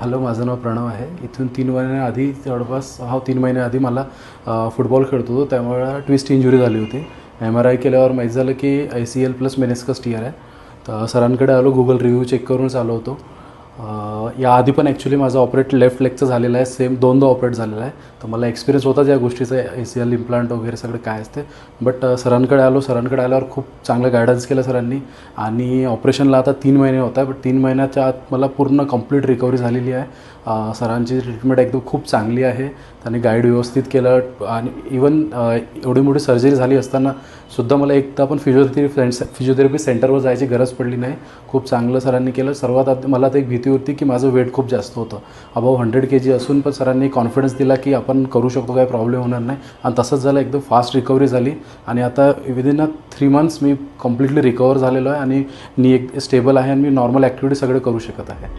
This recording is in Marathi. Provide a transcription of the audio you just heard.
हॅलो, माझं नाव प्रणव आहे. इथून 3 महिन्याआधी जवळपास 3 महिन्याआधी मला फुटबॉल खेळत होतो. त्यामुळे ट्विस्ट इंजुरी झाली होती. MRI केल्यावर माहीत झालं की ACL प्लस मेनिस्कस टियर आहे. तर सरांकडे आलो, गुगल रिव्ह्यू चेक करूनच आलो होतो. याआधी पण ॲक्च्युली माझं ऑपरेट लेफ्ट लेगचं झालेलं आहे. सेम 2दा ऑपरेट झालेलं आहे. तर मला एक्सपिरियन्स होता या गोष्टीचा, ACL इम्प्लांट वगैरे सगळं काय असते. बट सरांकडे आल्यावर खूप चांगलं गायडन्स केलं सरांनी. आणि ऑपरेशनला आता 3 महिने होत आहे. बट 3 महिन्याच्या आत मला पूर्ण कंप्लीट रिकव्हरी झालेली आहे. सरांची ट्रीटमेंट एकदम खूप चांगली आहे. त्यांनी गाईड व्यवस्थित केलं. आणि इवन एवढी मोठी सर्जरी झाली असताना सुद्धा मला एकदा पण फिजिओथेरपी सेंटरवर जायची गरज पडली नाही. खूप चांगलं सरांनी केलं. सर्वात आधी मला तर एक भीती होती की माझं वेट खूप जास्त होतं, अबाव 100 kg असून पण सरांनी कॉन्फिडन्स दिला की आपण करू शकतो, काही प्रॉब्लेम होणार नाही. आणि तसंच झालं. एकदम फास्ट रिकव्हरी झाली. आणि आता विदिन 3 months मी कम्प्लिटली रिकवर झालेलो आहे. आणि मी एक स्टेबल आहे आणि मी नॉर्मल ॲक्टिव्हिटी सगळे करू शकत आहे.